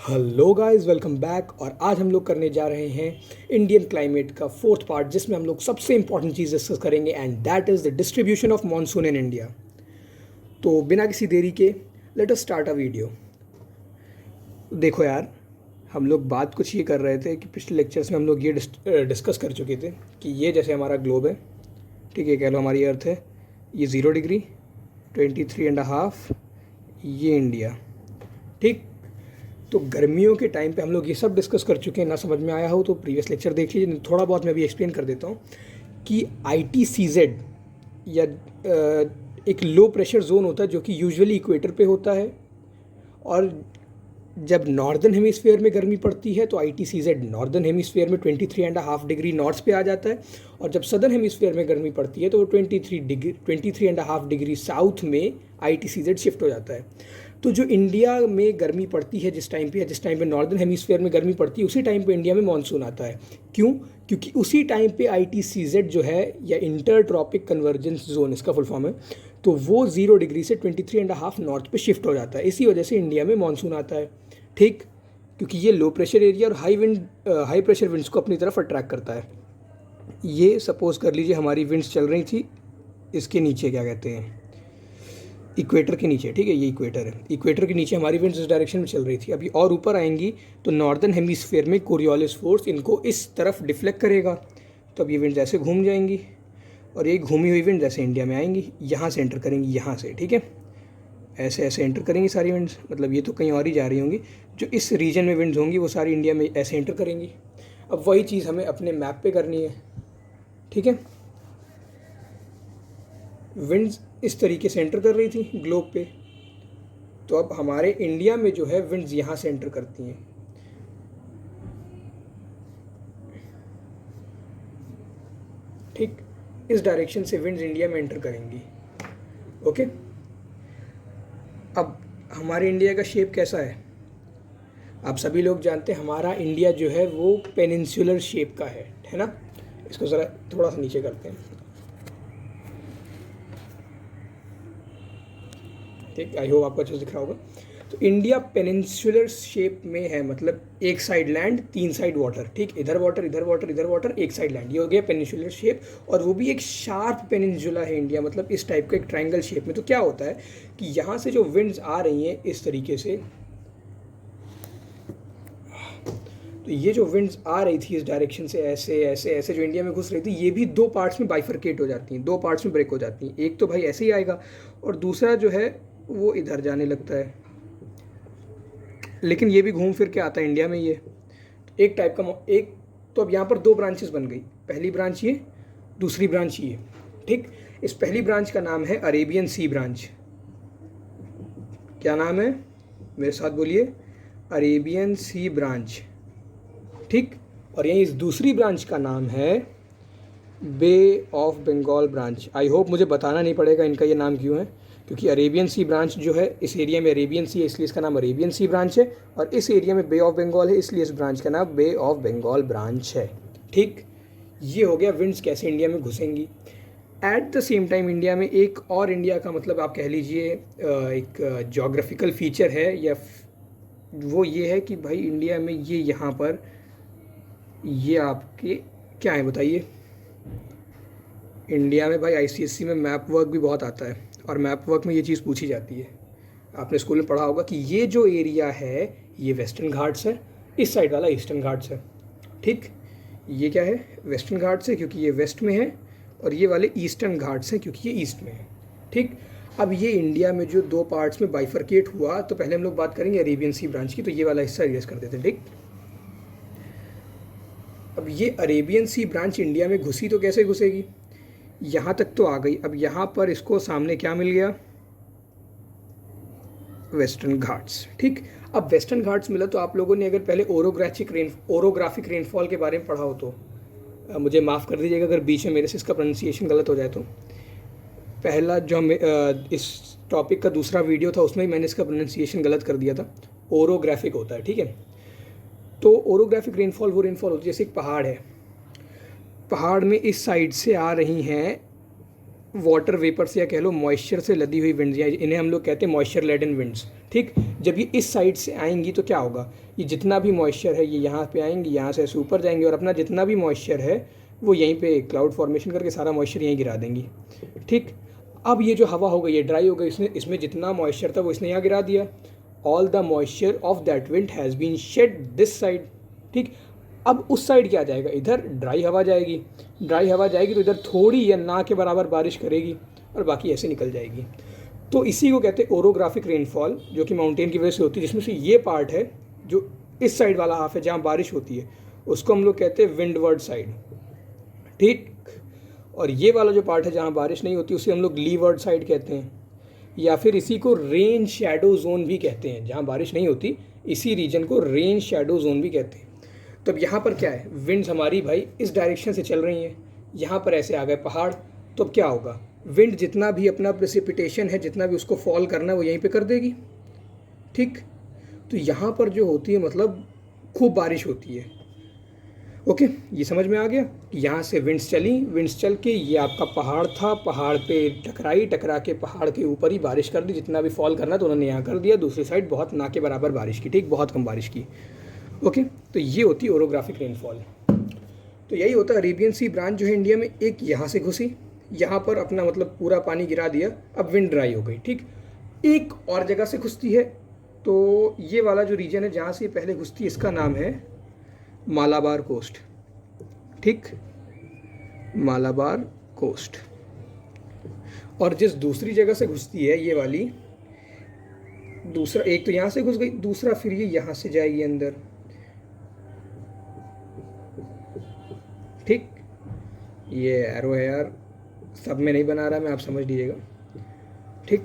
Hello guys, welcome back. और आज हम लोग करने जा रहे हैं इंडियन क्लाइमेट का फोर्थ पार्ट, जिसमें हम लोग सबसे इंपॉर्टेंट चीज़ डिस्कस करेंगे and that is the distribution of monsoon in India. तो बिना किसी देरी के let us start a video. देखो यार, हम लोग बात कुछ ये कर रहे थे कि पिछले लेक्चर्स में हम लोग ये डिस्कस कर चुके थे कि ये जैसे हमारा ग्लोब है, ठीक है, कह लो हमारी अर्थ है, ये 0 डिग्री 23.5, ये इंडिया, ठीक। तो गर्मियों के टाइम पे हम लोग ये सब डिस्कस कर चुके हैं। ना समझ में आया हो तो प्रीवियस लेक्चर देख लीजिए, थोड़ा बहुत मैं भी एक्सप्लेन कर देता हूँ कि ITCZ या एक लो प्रेशर जोन होता है जो कि यूजुअली इक्वेटर पे होता है। और जब नॉर्दर्न हेमिसफेयर में गर्मी पड़ती है तो ITCZ नॉर्दर्न हेमिसफेयर में 23.5 डिग्री नॉर्थ पे आ जाता है, और जब सदर्न हेमिसफेयर में गर्मी पड़ती है तो वो 23.5 डिग्री साउथ में ITCZ शिफ्ट हो जाता है। तो जो इंडिया में गर्मी पड़ती है जिस टाइम पे, या जिस टाइम पे नॉर्दर्न हेमिसफेयर में गर्मी पड़ती है, उसी टाइम पे इंडिया में मानसून आता है। क्यों? क्योंकि उसी टाइम पे ITCZ जो है, या इंटर ट्रॉपिक कन्वर्जेंस जोन इसका फुल फॉर्म है, तो वो 0 डिग्री से 23.5 नॉर्थ पे शिफ्ट हो जाता है। इसी वजह से इंडिया में मानसून आता है, ठीक। क्योंकि ये लो प्रेशर एरिया और हाई प्रेशर विंड्स को अपनी तरफ अट्रैक्ट करता है। ये सपोज कर लीजिए हमारी विंड्स चल रही थी इसके नीचे, क्या कहते हैं, इक्वेटर के नीचे, ठीक है, ये इक्वेटर है, इक्वेटर के नीचे हमारी विंड्स इस डायरेक्शन में चल रही थी। अभी और ऊपर आएंगी तो नॉर्दर्न हेमिस्फेयर में कोरियोलिस फोर्स इनको इस तरफ डिफ्लेक्ट करेगा, तो अब ये विंड्स ऐसे घूम जाएंगी, और ये घूमी हुई विंड्स ऐसे इंडिया में आएंगी, यहाँ से एंटर करेंगी, यहाँ से, ठीक है, ऐसे ऐसे एंटर करेंगी सारी विंड्स। मतलब ये तो कहीं और ही जा रही होंगी, जो इस रीजन में विंड्स होंगी वो सारी इंडिया में ऐसे एंटर करेंगी। अब वही चीज़ हमें अपने मैप पे करनी है, ठीक है। विंड्स इस तरीके से एंटर कर रही थी ग्लोब पे, तो अब हमारे इंडिया में जो है विंड्स यहाँ से एंटर करती हैं, ठीक। इस डायरेक्शन से विंड्स इंडिया में एंटर करेंगी, ओके। अब हमारे इंडिया का शेप कैसा है? आप सभी लोग जानते हैं हमारा इंडिया जो है वो पेनिनसुलर शेप का है ना। इसको ज़रा थोड़ा सा नीचे करते हैं, ठीक। आई होप आपको अच्छे से दिख रहा होगा। तो इंडिया पेनिनसुलर शेप में है, मतलब एक साइड लैंड, तीन साइड वाटर, ठीक। इधर वाटर, इधर वाटर, इधर वाटर, एक साइड लैंड, ये हो गया पेनिनसुलर शेप। और वो भी एक शार्प पेनिनसुला है इंडिया, मतलब इस टाइप का एक ट्रायंगल शेप में। तो क्या होता है कि यहाँ से जो विंड्स आ रही हैं इस तरीके से, तो ये जो विंड्स आ रही थी इस डायरेक्शन से, ऐसे ऐसे ऐसे जो इंडिया में घुस रही थी, ये भी दो पार्ट्स में बाइफरकेट हो जाती हैं, दो पार्ट्स में ब्रेक हो जाती हैं। एक तो भाई ऐसे ही आएगा, और दूसरा जो है वो इधर जाने लगता है, लेकिन ये भी घूम फिर के आता है इंडिया में। ये एक टाइप का एक, तो अब यहाँ पर दो ब्रांचेस बन गई, पहली ब्रांच ये, दूसरी ब्रांच ये, ठीक। इस पहली ब्रांच का नाम है अरेबियन सी ब्रांच। क्या नाम है? मेरे साथ बोलिए, अरेबियन सी ब्रांच, ठीक। और यहीं इस दूसरी ब्रांच का नाम है Bay of Bengal branch. I hope मुझे बताना नहीं पड़ेगा इनका ये नाम क्यों है, क्योंकि अरेबियन सी ब्रांच जो है, इस एरिया में अरेबियन सी है इसलिए इसका नाम अरेबियन सी ब्रांच है, और इस एरिया में बे ऑफ बंगाल है इसलिए इस ब्रांच का नाम बे ऑफ बंगाल ब्रांच है, ठीक। ये हो गया विंड्स कैसे इंडिया में घुसेंगी। At the same time India में एक और, इंडिया का मतलब आप कह लीजिए एक जोग्राफिकल फीचर है, या वो ये है कि भाई इंडिया में ये यहाँ पर ये आपके क्या है बताइए। इंडिया में भाई ICSE में मैप वर्क भी बहुत आता है, और मैप वर्क में ये चीज़ पूछी जाती है। आपने स्कूल में पढ़ा होगा कि ये जो एरिया है ये वेस्टर्न घाट्स है, इस साइड वाला ईस्टर्न घाट्स है, ठीक। ये क्या है? वेस्टर्न घाट्स है क्योंकि ये वेस्ट में है, और ये वाले ईस्टर्न घाट्स हैं क्योंकि ये ईस्ट में है, ठीक। अब ये इंडिया में जो दो पार्ट्स में बाइफरकेट हुआ, तो पहले हम लोग बात करेंगे अरेबियन सी ब्रांच की, तो ये वाला हिस्सा इरेज कर देते हैं, ठीक। अब ये अरेबियन सी ब्रांच इंडिया में घुसी तो कैसे घुसेगी? यहाँ तक तो आ गई, अब यहाँ पर इसको सामने क्या मिल गया? वेस्टर्न घाट्स, ठीक। अब वेस्टर्न घाट्स मिला तो आप लोगों ने अगर पहले ओरोग्राफिक रेनफॉल के बारे में पढ़ा हो तो मुझे माफ़ कर दीजिएगा अगर बीच में मेरे से इसका प्रोनाउंसिएशन गलत हो जाए तो। पहला जो इस टॉपिक का दूसरा वीडियो था उसमें ही मैंने इसका प्रोनाउंसिएशन गलत कर दिया था। ओरोग्राफिक होता है, ठीक है। तो ओरोग्राफिक रेनफॉल वो रेनफॉल होती है जैसे एक पहाड़ है, पहाड़ में इस साइड से आ रही हैं वाटर वेपर से या कह लो मॉइस्चर से लदी हुई विंड्स, या इन्हें हम लोग कहते हैं मॉइस्चर लेडन विंड्स। ठीक, जब ये इस साइड से आएंगी तो क्या होगा, ये जितना भी मॉइस्चर है ये यहाँ पे आएंगी, यहाँ से ऐसे ऊपर जाएंगी और अपना जितना भी मॉइस्चर है वो यहीं पे क्लाउड फॉर्मेशन करके सारा मॉइस्चर यहीं गिरा देंगी। ठीक, अब ये जो हवा हो गई, ये ड्राई हो गई, इसमें जितना मॉइस्चर था वो इसने यहाँ गिरा दिया। All the moisture of that wind has been shed this side. ठीक, अब उस साइड क्या जाएगा, इधर ड्राई हवा जाएगी। ड्राई हवा जाएगी तो इधर थोड़ी या ना के बराबर बारिश करेगी और बाकी ऐसे निकल जाएगी। तो इसी को कहते हैं ओरोग्राफिक रेनफॉल, जो कि माउंटेन की वजह से होती है, जिसमें से ये पार्ट है जो इस साइड वाला हाफ है जहाँ बारिश होती है, उसको हम लोग कहते हैं विंडवर्ड साइड। ठीक, और ये वाला जो पार्ट है जहाँ बारिश नहीं होती उसे हम लोग लीवर्ड साइड कहते हैं, या फिर इसी को रेन शैडो जोन भी कहते हैं। जहाँ बारिश नहीं होती इसी रीजन को रेन शैडो जोन भी कहते हैं। तो अब यहाँ पर क्या है, विंड्स हमारी भाई इस डायरेक्शन से चल रही हैं, यहाँ पर ऐसे आ गए पहाड़, तो अब क्या होगा, विंड जितना भी अपना प्रेसिपिटेशन है, जितना भी उसको फॉल करना है वो यहीं पे कर देगी। ठीक, तो यहाँ पर जो होती है मतलब खूब बारिश होती है। ओके, ये समझ में आ गया कि यहाँ से विंड्स चली, विंड्स चल के ये आपका पहाड़ था, पहाड़ पे टकराई, टकरा के पहाड़ के ऊपर ही बारिश कर दी, जितना भी फॉल करना तो उन्होंने यहाँ कर दिया। दूसरी साइड बहुत ना के बराबर बारिश की, ठीक, बहुत कम बारिश की। ओके, तो ये होती है ओरोग्राफिक रेनफॉल। तो यही होता है अरेबियन सी ब्रांच जो है इंडिया में, एक यहाँ से घुसी, यहाँ पर अपना मतलब पूरा पानी गिरा दिया, अब विंड ड्राई हो गई। ठीक, एक और जगह से घुसती है, तो ये वाला जो रीजन है जहाँ से पहले घुसती है इसका नाम है मालाबार कोस्ट। ठीक, मालाबार कोस्ट। और जिस दूसरी जगह से घुसती है ये वाली, दूसरा, एक तो यहाँ से घुस गई, दूसरा फिर ये यहाँ से जाएगी अंदर। ठीक, ये एरो है यार, सब में नहीं बना रहा मैं, आप समझ लीजिएगा। ठीक,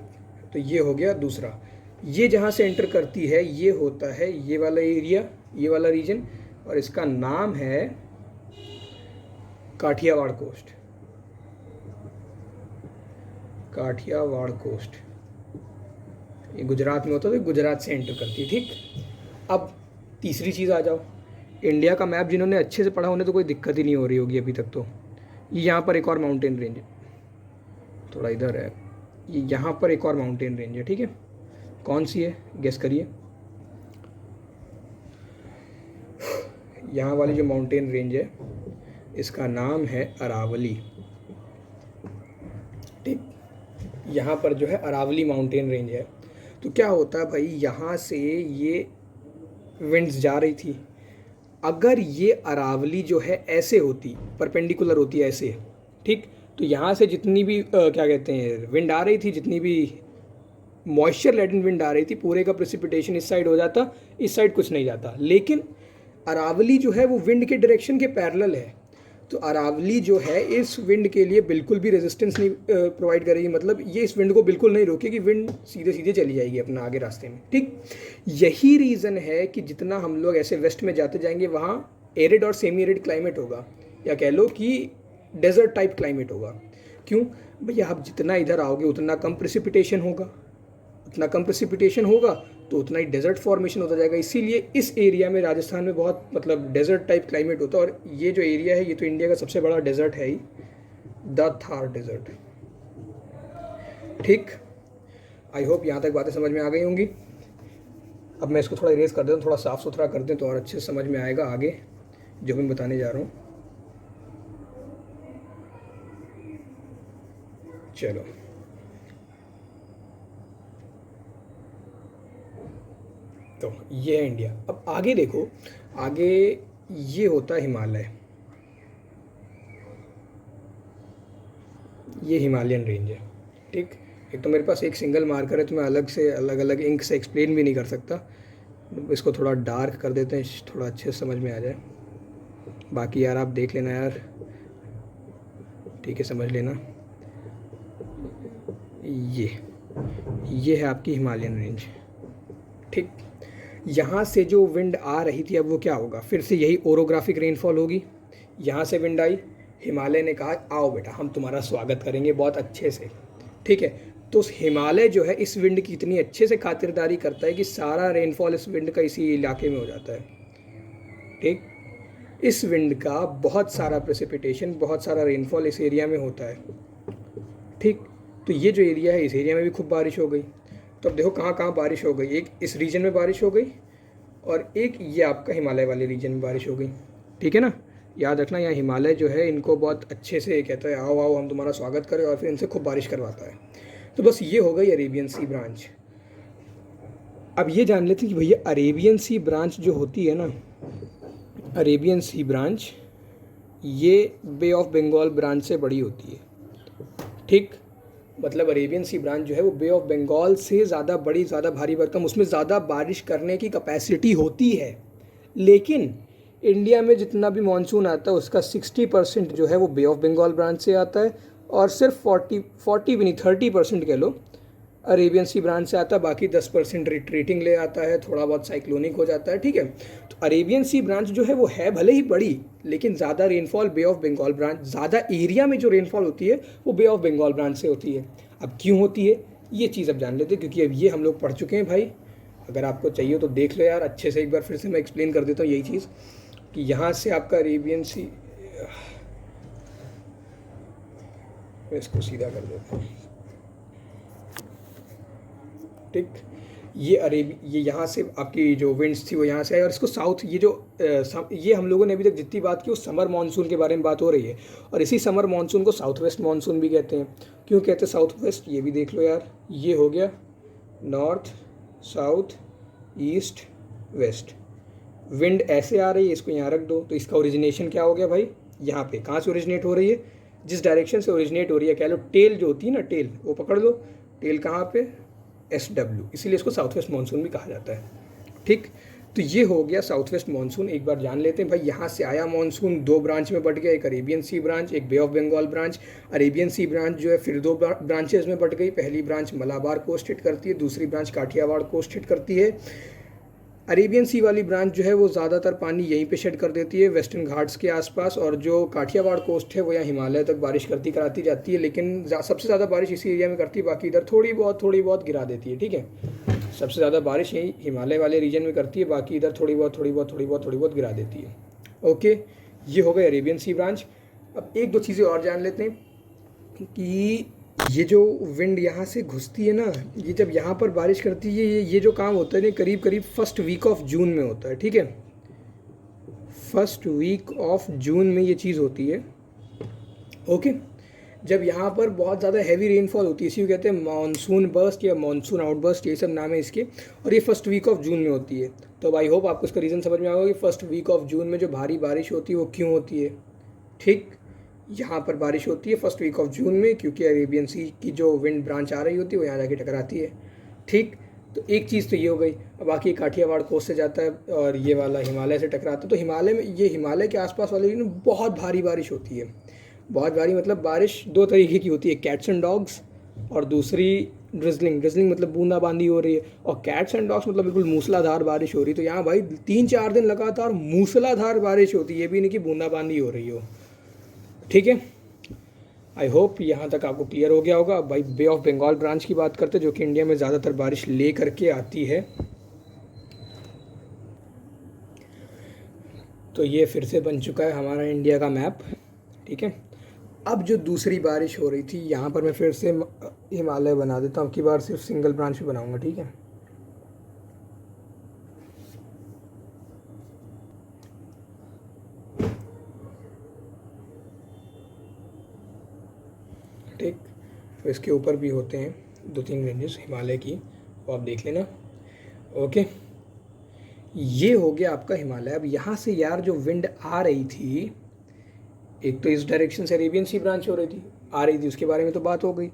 तो ये हो गया दूसरा। ये जहाँ से एंटर करती है ये होता है ये वाला एरिया, ये वाला रीजन, और इसका नाम है काठियावाड़ कोस्ट। काठियावाड़ कोस्ट ये गुजरात में होता है, तो गुजरात से एंटर करती है। ठीक, अब तीसरी चीज़ आ जाओ, इंडिया का मैप जिन्होंने अच्छे से पढ़ा उन्हें तो कोई दिक्कत ही नहीं हो रही होगी अभी तक। तो ये यहाँ पर एक और माउंटेन रेंज है, थोड़ा इधर है, ये यहाँ पर एक और माउंटेन रेंज है। ठीक है, कौन सी है गेस करिए। यहाँ वाली जो माउंटेन रेंज है इसका नाम है अरावली। ठीक, यहाँ पर जो है अरावली माउंटेन रेंज है। तो क्या होता है भाई, यहाँ से ये विंड्स जा रही थी, अगर ये अरावली जो है ऐसे होती, परपेंडिकुलर होती है ऐसे, ठीक, तो यहाँ से जितनी भी क्या कहते हैं विंड आ रही थी, जितनी भी मॉइस्चर लेडन विंड आ रही थी, पूरे का प्रेसिपिटेशन इस साइड हो जाता, इस साइड कुछ नहीं जाता। लेकिन अरावली जो है वो विंड के डायरेक्शन के पैरेलल है, तो अरावली जो है इस विंड के लिए बिल्कुल भी रेजिस्टेंस नहीं प्रोवाइड करेगी, मतलब ये इस विंड को बिल्कुल नहीं रोकेगी, विंड सीधे सीधे चली जाएगी अपना आगे रास्ते में। ठीक, यही रीज़न है कि जितना हम लोग ऐसे वेस्ट में जाते जाएंगे वहाँ एरिड और सेमी एरिड क्लाइमेट होगा, या कह लो कि डेजर्ट टाइप क्लाइमेट होगा। क्यों भैया, आप जितना इधर आओगे उतना कम प्रेसिपिटेशन होगा, उतना कम प्रेसिपिटेशन होगा तो उतना ही डेजर्ट फॉर्मेशन होता जाएगा। इसीलिए इस एरिया में राजस्थान में बहुत मतलब डेजर्ट टाइप क्लाइमेट होता है। और ये जो एरिया है ये तो इंडिया का सबसे बड़ा डेजर्ट है ही, द थार डेजर्ट। ठीक, आई होप यहाँ तक बातें समझ में आ गई होंगी। अब मैं इसको थोड़ा इरेज कर देता हूँ, थोड़ा साफ़ सुथरा कर दें तो और अच्छे से समझ में आएगा आगे जो मैं बताने जा रहा हूँ। चलो, तो ये है इंडिया। अब आगे देखो, आगे ये होता है हिमालय, ये हिमालयन रेंज है। ठीक, एक तो मेरे पास एक सिंगल मार्कर है तो मैं अलग से अलग अलग इंक से एक्सप्लेन भी नहीं कर सकता, इसको थोड़ा डार्क कर देते हैं, थोड़ा अच्छे से समझ में आ जाए। बाकी यार आप देख लेना यार, ठीक है, समझ लेना। ये है आपकी हिमालयन रेंज। ठीक, यहाँ से जो विंड आ रही थी अब वो क्या होगा, फिर से यही ओरोग्राफिक रेनफॉल होगी। यहाँ से विंड आई, हिमालय ने कहा आओ बेटा हम तुम्हारा स्वागत करेंगे बहुत अच्छे से। ठीक है, तो हिमालय जो है इस विंड की इतनी अच्छे से खातिरदारी करता है कि सारा रेनफॉल इस विंड का इसी इलाके में हो जाता है। ठीक, इस विंड का बहुत सारा प्रेसिपिटेशन, बहुत सारा रेनफॉल इस एरिया में होता है। ठीक। तो ये जो एरिया है, इस एरिया में भी खूब बारिश हो गई। तो अब देखो कहाँ कहाँ बारिश हो गई, एक इस रीजन में बारिश हो गई और एक ये आपका हिमालय वाले रीजन में बारिश हो गई। ठीक है ना, याद रखना यहाँ हिमालय जो है इनको बहुत अच्छे से कहता है आओ आओ हम तुम्हारा स्वागत करें, और फिर इनसे खूब बारिश करवाता है। तो बस ये हो गई अरेबियन सी ब्रांच। अब ये जान लेते हैं कि भैया अरेबियन सी ब्रांच जो होती है ना, अरेबियन सी ब्रांच ये बे ऑफ बंगाल ब्रांच से बड़ी होती है। ठीक, मतलब अरेबियन सी ब्रांच जो है वो बे ऑफ बंगाल से ज़्यादा बड़ी, ज़्यादा भारी भरकम, उसमें ज़्यादा बारिश करने की कैपेसिटी होती है। लेकिन इंडिया में जितना भी मानसून आता है उसका 60% जो है वो बे ऑफ बंगाल ब्रांच से आता है, और सिर्फ 40 भी नहीं 30% कह लो अरेबियन सी ब्रांच से आता है। बाकी 10% रिट्रीटिंग ले आता है, थोड़ा बहुत साइक्लोनिक हो जाता है। ठीक है, तो अरेबियन सी ब्रांच जो है वो है भले ही बड़ी, लेकिन ज़्यादा rainfall bay of Bengal branch, ज़्यादा एरिया में जो रेनफॉल होती है वो बे ऑफ बंगाल ब्रांच से होती है। अब क्यों होती है ये चीज़ अब जान लेते हैं, क्योंकि अब ये हम लोग पढ़ चुके हैं भाई। अगर आपको चाहिए तो देख लो यार अच्छे से, एक बार फिर से मैं एक्सप्लेन कर देता हूँ यही चीज़ कि यहाँ से आपका अरेबियन सी, मैं इसको सीधा कर देता हूँ। ठीक, ये यहाँ से आपकी जो विंड्स थी वो यहाँ से आई, और इसको साउथ, ये जो ये हम लोगों ने अभी तक जितनी बात की वो समर मानसून के बारे में बात हो रही है, और इसी समर मानसून को साउथ वेस्ट मानसून भी कहते हैं। क्यों कहते हैं साउथ वेस्ट, ये भी देख लो यार। ये हो गया north, south, east, west. Wind ऐसे आ रही है, इसको यहाँ रख दो, तो इसका ओरिजिनेशन क्या हो गया भाई, यहाँ पे। कहाँ से ओरिजिनेट हो रही है, जिस डायरेक्शन से ओरिजिनेट हो रही है, कह लो टेल जो होती है ना, टेल वो पकड़ लो। टेल कहाँ पे, SW, इसीलिए इसको साउथ वेस्ट मानसून भी कहा जाता है। ठीक, तो ये हो गया साउथ वेस्ट मानसून। एक बार जान लेते हैं भाई, यहाँ से आया मानसून, दो ब्रांच में बट गया, एक अरेबियन सी ब्रांच, एक Bay of Bengal branch. Arabian Sea branch जो है फिर दो ब्रांचेज में बट गई। पहली ब्रांच मलाबार कोस्ट हिट करती है, दूसरी ब्रांच काठियावाड़ कोस्ट हिट करती है। अरेबियन सी वाली ब्रांच जो है वो ज़्यादातर पानी यहीं पे शेड कर देती है वेस्टर्न घाट्स के आसपास, और जो काठियावाड़ कोस्ट है वो यहाँ हिमालय तक बारिश कराती जाती है, लेकिन सबसे ज़्यादा बारिश इसी एरिया में करती है, बाकी इधर थोड़ी बहुत गिरा देती है। ठीक है, सबसे ज़्यादा बारिश यही हिमालय वाले रीजन में करती है, बाकी इधर थोड़ी बहुत गिरा देती है। ओके, ये हो गए अरेबियन सी ब्रांच। अब एक दो चीज़ें और जान लेते हैं कि ये जो विंड यहाँ से घुसती है ना, ये जब यहाँ पर बारिश करती है, ये जो काम होता है ना करीब फर्स्ट वीक ऑफ जून में होता है। ठीक है, फर्स्ट वीक ऑफ जून में ये चीज़ होती है। ओके, जब यहाँ पर बहुत ज़्यादा हैवी रेनफॉल होती है, इसी को कहते हैं मानसून बर्स्ट या मानसून आउटबर्स्ट, ये सब नाम है इसके, और ये फर्स्ट वीक ऑफ जून में होती है। तो आई होप आपको इसका रीज़न समझ में आएगा कि फर्स्ट वीक ऑफ जून में जो भारी बारिश होती है वो क्यों होती है। ठीक, यहाँ पर बारिश होती है फर्स्ट वीक ऑफ जून में, क्योंकि अरेबियन सी की जो विंड ब्रांच आ रही होती है वो यहाँ जाके टकराती है। ठीक, तो एक चीज़ तो ये हो गई। अब बाकी काठियावाड़ कोस्ट से जाता है और ये वाला हिमालय से टकराता है, तो हिमालय में, ये हिमालय के आसपास वाले में बहुत भारी बारिश होती है। बहुत भारी मतलब बारिश दो तरीके की होती है, कैट्स एंड डॉग्स, और दूसरी ड्रिजलिंग मतलब बूंदाबांदी हो रही है। और कैट्स एंड डॉग्स मतलब बिल्कुल मूसलाधार बारिश हो रही है। तो यहाँ भाई 3-4 दिन लगातार मूसलाधार बारिश होती है, ये भी नहीं कि बूंदाबांदी हो रही हो। ठीक है, आई होप यहाँ तक आपको क्लियर हो गया होगा। अब भाई बे ऑफ बंगाल ब्रांच की बात करते हैं, जो कि इंडिया में ज़्यादातर बारिश ले करके आती है। तो ये फिर से बन चुका है हमारा इंडिया का मैप। ठीक है, अब जो दूसरी बारिश हो रही थी, यहाँ पर मैं फिर से हिमालय बना देता हूँ, अब की बार सिर्फ सिंगल ब्रांच भी बनाऊँगा। ठीक है, ठीक, तो इसके ऊपर भी होते हैं 2-3 रेंजेस हिमालय की, वो आप देख लेना। ओके, ये हो गया आपका हिमालय। अब यहाँ से यार जो विंड आ रही थी, एक तो इस डायरेक्शन से अरेबियन सी ब्रांच आ रही थी, उसके बारे में तो बात हो गई।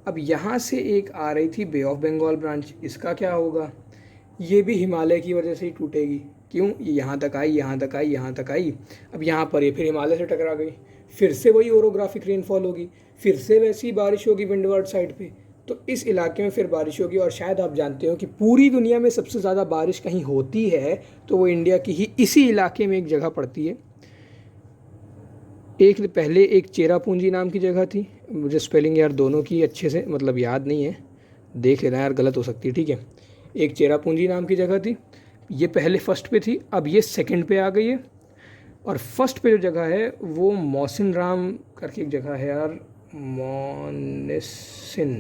अब यहाँ से एक आ रही थी बे ऑफ बंगाल ब्रांच, इसका क्या होगा, ये भी हिमालय की वजह से ही टूटेगी। क्यों, ये यहाँ तक आई, अब यहाँ पर ये फिर हिमालय से टकरा गई, फिर से वही ओरोग्राफिक रेनफॉल होगी, फिर से वैसी बारिश होगी विंडवर्ड साइड पे, तो इस इलाके में फिर बारिश होगी। और शायद आप जानते हो कि पूरी दुनिया में सबसे ज़्यादा बारिश कहीं होती है तो वो इंडिया की ही इसी इलाके में एक जगह पड़ती है। पहले एक चेरापूंजी नाम की जगह थी, मुझे स्पेलिंग यार दोनों की अच्छे से मतलब याद नहीं है, देख लेना यार, गलत हो सकती है। ठीक है, एक चेरापूंजी नाम की जगह थी, ये पहले फर्स्ट पे थी, अब ये सेकंड पे आ गई है। और फर्स्ट पे जो जगह है वो मौसिन राम करके एक जगह है यार, मॉनसिन,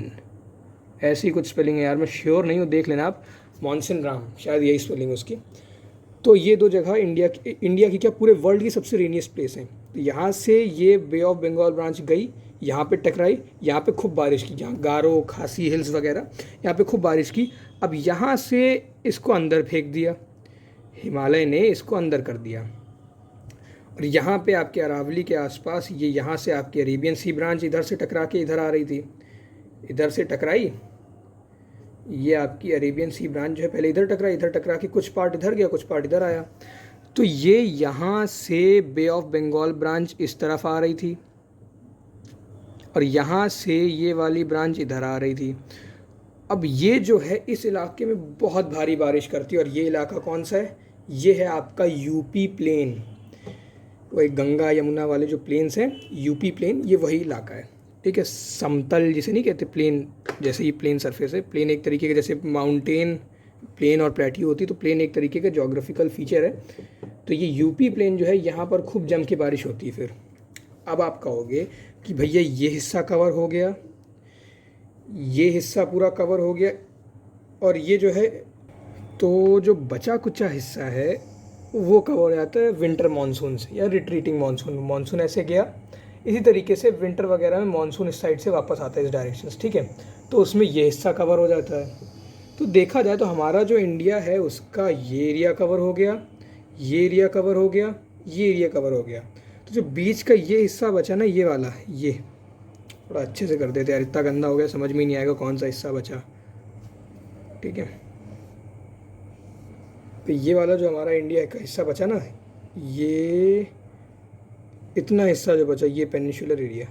ऐसी कुछ स्पेलिंग है यार, मैं श्योर नहीं हूँ, देख लेना आप, मॉनसिन राम, शायद यही स्पेलिंग उसकी। तो ये दो जगह इंडिया की क्या पूरे वर्ल्ड की सबसे रेनियस्ट प्लेस हैं। तो यहाँ से ये बे ऑफ बंगाल ब्रांच गई, यहाँ पे टकराई, यहाँ पे खूब बारिश की, जहाँ गारो खासी हिल्स वगैरह, यहाँ पे खूब बारिश की। अब यहाँ से इसको अंदर फेंक दिया, हिमालय ने इसको अंदर कर दिया। और यहाँ पे आपके अरावली के आसपास ये यहाँ से आपकी अरेबियन सी ब्रांच इधर से टकरा के इधर आ रही थी, इधर से टकराई, ये आपकी अरेबियन सी ब्रांच जो है पहले इधर टकरा के कुछ पार्ट इधर गया, कुछ पार्ट इधर आया। तो ये यहाँ से बे ऑफ बंगाल ब्रांच इस तरफ आ रही थी और यहाँ से ये वाली ब्रांच इधर आ रही थी। अब ये जो है इस इलाके में बहुत भारी बारिश करती है। और ये इलाका कौन सा है? ये है आपका यूपी प्लेन, वही गंगा यमुना वाले जो प्लेन्स हैं, यूपी प्लेन, ये वही इलाका है। ठीक है, समतल जिसे नहीं कहते, प्लेन, जैसे ये प्लेन सरफेस है, प्लेन एक तरीके के, जैसे माउंटेन प्लेन और प्लेट्यू होती, तो प्लेन एक तरीके का जोग्राफिकल फीचर है। तो ये यूपी प्लेन जो है यहाँ पर खूब जम के बारिश होती है। फिर अब आप कहोगे कि भैया ये हिस्सा कवर हो गया, ये हिस्सा पूरा कवर हो गया, और ये जो है, तो जो बचा कुचा हिस्सा है वो कवर हो जाता है विंटर मानसून से या रिट्रीटिंग मानसून। मानसून ऐसे गया, इसी तरीके से विंटर वगैरह में मानसून इस साइड से वापस आता है, इस डायरेक्शन से। ठीक है, तो उसमें ये हिस्सा कवर हो जाता है। तो देखा जाए तो हमारा जो इंडिया है उसका ये एरिया कवर हो गया, ये एरिया कवर हो गया, ये एरिया कवर हो गया। तो जो बीच का ये हिस्सा बचा ना, ये वाला, ये थोड़ा अच्छे से कर देते यार, इतना गंदा हो गया समझ में नहीं आएगा कौन सा हिस्सा बचा। ठीक है, तो ये वाला जो हमारा इंडिया का हिस्सा बचा ना, ये इतना हिस्सा जो बचा, ये पेनिनसुलर एरिया,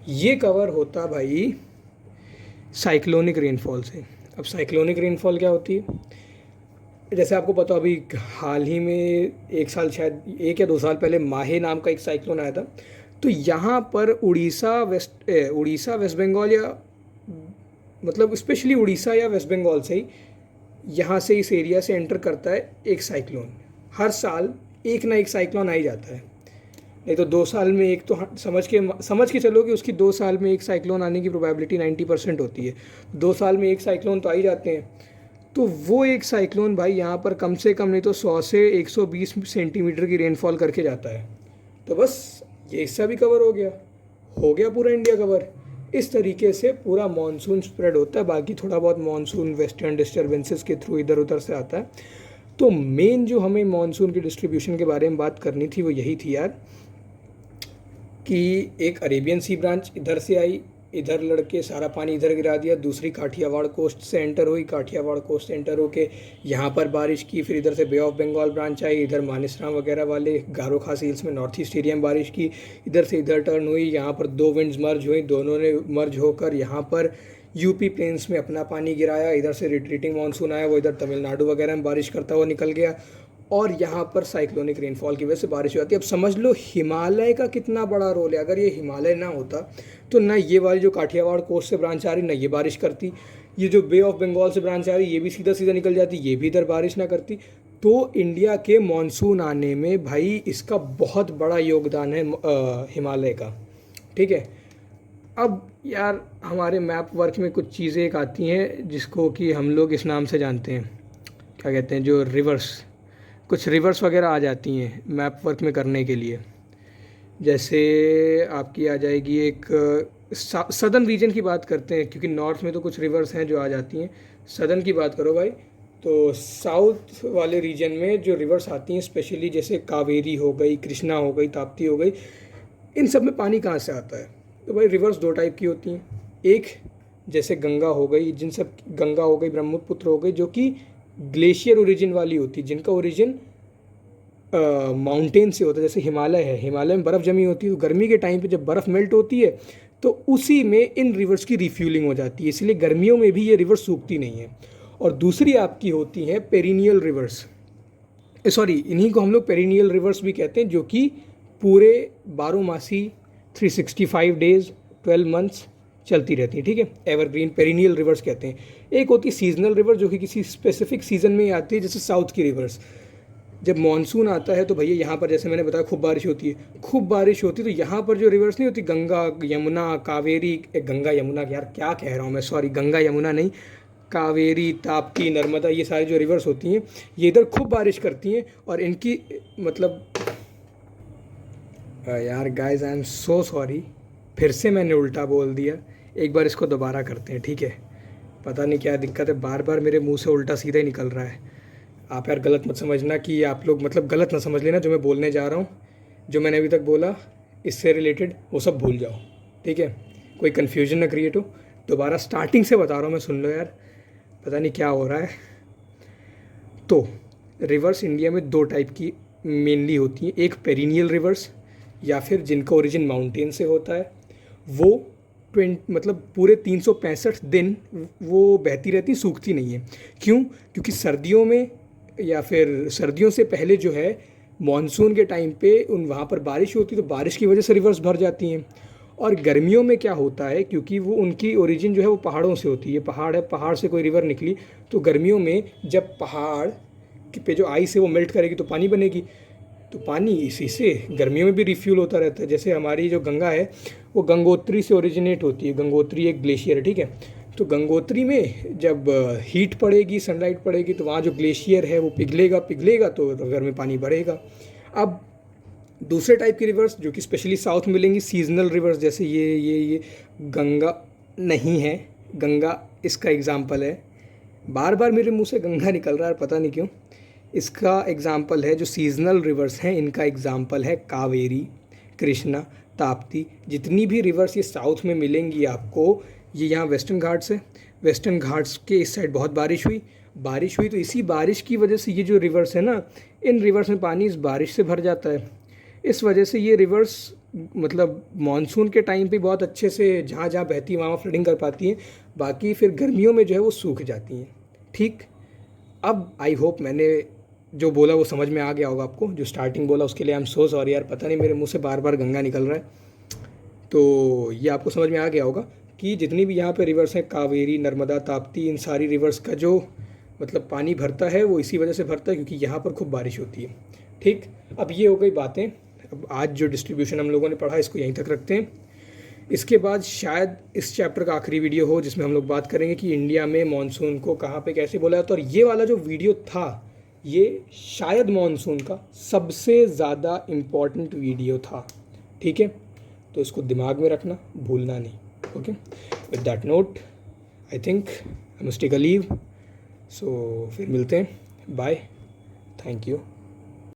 ये कवर होता भाई साइक्लोनिक रेनफॉल से। अब साइक्लोनिक रेनफॉल क्या होती है? जैसे आपको पता, अभी हाल ही में एक साल, शायद 1 या 2 साल पहले माहे नाम का एक साइक्लोन आया था। तो यहाँ पर उड़ीसा वेस्ट बंगाल, या मतलब स्पेशली उड़ीसा या वेस्ट बंगाल से ही, यहाँ से इस एरिया से एंटर करता है एक साइक्लोन। हर साल एक ना एक साइक्लोन आ ही जाता है, नहीं तो 2 साल में एक, तो समझ के चलो कि उसकी 2 साल में एक साइक्लोन आने की प्रोबेबिलिटी 90% होती है। 2 साल में एक साइक्लोन तो आ ही जाते हैं। तो वो एक साइक्लोन भाई यहाँ पर कम से कम नहीं तो 100 से 120 सेंटीमीटर की रेनफॉल करके जाता है। तो बस ये हिस्सा भी कवर हो गया पूरा इंडिया कवर। इस तरीके से पूरा मानसून स्प्रेड होता है। बाकी थोड़ा बहुत मानसून वेस्टर्न डिस्टर्बेंसेस के थ्रू इधर उधर से आता है। तो मेन जो हमें मानसून की डिस्ट्रीब्यूशन के बारे में बात करनी थी वो यही थी यार, कि एक अरेबियन सी ब्रांच इधर से आई, इधर लड़के सारा पानी इधर गिरा दिया, दूसरी काठियावाड़ कोस्ट से एंटर हुई, काठियावाड़ कोस्ट से एंटर होके यहाँ पर बारिश की, फिर इधर से बे ऑफ बंगाल ब्रांच आई, इधर मानेसराम वगैरह वाले गारो खासी हिल्स में नॉर्थ ईस्ट एरिया में बारिश की, इधर से इधर टर्न हुई, यहाँ पर 2 विंड्स मर्ज हुई, दोनों ने मर्ज होकर यहाँ पर यूपी प्लेन्स में अपना पानी गिराया, इधर से रिट्रीटिंग मानसून आया, वो इधर तमिलनाडु वगैरह में बारिश करता हुआ निकल गया, और यहाँ पर साइक्लोनिक रेनफॉल की वजह से बारिश हो जाती है। अब समझ लो हिमालय का कितना बड़ा रोल है। अगर ये हिमालय ना होता तो ना ये वाली जो काठियावाड़ कोस्ट से ब्रांच आ रही, ना ये बारिश करती, ये जो बे ऑफ बंगाल से ब्रांच आ रही, ये भी सीधा सीधा निकल जाती, ये भी इधर बारिश ना करती। तो इंडिया के मानसून आने में भाई इसका बहुत बड़ा योगदान है हिमालय का। ठीक है, अब यार हमारे मैप वर्क में कुछ चीज़ें एक आती हैं जिसको कि हम लोग इस नाम से जानते हैं, क्या कहते हैं, जो कुछ रिवर्स वगैरह आ जाती हैं मैप वर्क में करने के लिए। जैसे आपकी आ जाएगी एक सदर्न रीजन की बात करते हैं, क्योंकि नॉर्थ में तो कुछ रिवर्स हैं जो आ जाती हैं। सदर्न की बात करो भाई, तो साउथ वाले रीजन में जो रिवर्स आती हैं, स्पेशली जैसे कावेरी हो गई, कृष्णा हो गई, ताप्ती हो गई, इन सब में पानी कहाँ से आता है? तो भाई रिवर्स 2 टाइप की होती हैं। एक जैसे गंगा हो गई, गंगा हो गई, ब्रह्मपुत्र हो गई, जो कि ग्लेशियर ओरिजिन वाली होती है, जिनका ओरिजिन माउंटेन से होता है। जैसे हिमालय है, हिमालय में बर्फ़ जमी होती है, तो गर्मी के टाइम पे जब बर्फ़ मेल्ट होती है तो उसी में इन रिवर्स की रिफ्यूलिंग हो जाती है, इसलिए गर्मियों में भी ये रिवर्स सूखती नहीं है। और दूसरी आपकी होती हैं पेरिनियल रिवर्स, सॉरी इन्हीं को हम लोग पेरिनियल रिवर्स भी कहते हैं, जो कि पूरे 12 मासी 365 डेज 12 मंथ्स चलती रहती है। ठीक है, एवरग्रीन पेरिनियल रिवर्स कहते हैं। एक होती है सीजनल रिवर, जो कि किसी स्पेसिफिक सीज़न में ही आती है, जैसे साउथ की रिवर्स। जब मानसून आता है तो भैया यहाँ पर जैसे मैंने बताया खूब बारिश होती है, खूब बारिश होती है, तो यहाँ पर जो रिवर्स नहीं होती, गंगा यमुना कावेरी, गंगा यमुना, यार क्या कह रहा हूँ मैं, सॉरी, गंगा यमुना नहीं, कावेरी ताप्ती नर्मदा, ये सारी जो रिवर्स होती हैं ये इधर खूब बारिश करती हैं, और इनकी मतलब यार guys I am so sorry, फिर से मैंने उल्टा बोल दिया, एक बार इसको दोबारा करते हैं, ठीक है। पता नहीं क्या दिक्कत है, बार बार मेरे मुंह से उल्टा सीधा ही निकल रहा है। आप यार गलत मत समझना कि आप लोग मतलब गलत ना समझ लेना, जो मैं बोलने जा रहा हूँ, जो मैंने अभी तक बोला इससे रिलेटेड वो सब भूल जाओ, ठीक है, कोई कन्फ्यूजन ना क्रिएट हो। दोबारा स्टार्टिंग से बता रहा हूँ मैं, सुन लो यार, पता नहीं क्या हो रहा है। तो रिवर्स इंडिया में दो टाइप की मेनली होती हैं, एक पेरिनियल रिवर्स, या फिर जिनका ओरिजिन माउंटेन से होता है, वो मतलब पूरे 365 दिन वो बहती रहती, सूखती नहीं है। क्यों? क्योंकि सर्दियों में या फिर सर्दियों से पहले जो है मॉनसून के टाइम पे उन वहाँ पर बारिश होती है, तो बारिश की वजह से रिवर्स भर जाती हैं। और गर्मियों में क्या होता है, क्योंकि वो उनकी ओरिजिन जो है वो पहाड़ों से होती है, पहाड़ है, पहाड़ से कोई रिवर निकली, तो गर्मियों में जब पहाड़ पे जो आइस है वो मेल्ट करेगी तो पानी बनेगी, तो पानी इसी से गर्मियों में भी रिफ्यूल होता रहता है। जैसे हमारी जो गंगा है वो गंगोत्री से ओरिजिनेट होती है, गंगोत्री एक ग्लेशियर है, ठीक है। तो गंगोत्री में जब हीट पड़ेगी, सनलाइट पड़ेगी, तो वहाँ जो ग्लेशियर है वो पिघलेगा, पिघलेगा तो रिवर में पानी बढ़ेगा। अब दूसरे टाइप की रिवर्स जो कि स्पेशली साउथ में मिलेंगी, सीजनल रिवर्स, जैसे ये गंगा नहीं है, गंगा इसका एग्जाम्पल है, बार बार मेरे मुंह से गंगा निकल रहा है, पता नहीं क्यों। इसका एग्जाम्पल है जो सीजनल रिवर्स हैं, इनका एग्जाम्पल है कावेरी, कृष्णा, ताप्ती। जितनी भी रिवर्स ये साउथ में मिलेंगी आपको, ये यहाँ वेस्टर्न घाट्स है, वेस्टर्न घाट्स के इस साइड बहुत बारिश हुई तो इसी बारिश की वजह से ये जो रिवर्स है ना, इन रिवर्स में पानी इस बारिश से भर जाता है। इस वजह से ये रिवर्स मतलब मानसून के टाइम पे बहुत अच्छे से जहाँ जहाँ बहती है वहाँ फ्लडिंग कर पाती हैं, बाकी फिर गर्मियों में जो है वो सूख जाती हैं, ठीक। अब आई होप मैंने जो बोला वो समझ में आ गया होगा आपको, जो स्टार्टिंग बोला उसके लिए आई एम सो सॉरी यार, पता नहीं मेरे मुंह से बार बार गंगा निकल रहा है। तो ये आपको समझ में आ गया होगा कि जितनी भी यहाँ पे रिवर्स हैं, कावेरी, नर्मदा, ताप्ती, इन सारी रिवर्स का जो मतलब पानी भरता है वो इसी वजह से भरता है क्योंकि यहाँ पर खूब बारिश होती है, ठीक। अब ये हो गई बातें। अब आज जो डिस्ट्रीब्यूशन हम लोगों ने पढ़ा इसको यहीं तक रखते हैं। इसके बाद शायद इस चैप्टर का आखिरी वीडियो हो जिसमें हम लोग बात करेंगे कि इंडिया में मॉनसून को कहाँ पे कैसे बोला जाता है। और ये वाला जो वीडियो था ये शायद मॉनसून का सबसे ज़्यादा इम्पॉर्टेंट वीडियो था, ठीक है। तो इसको दिमाग में रखना, भूलना नहीं, okay. With that note I think I must take a leave, सो फिर मिलते हैं, बाय, थैंक यू।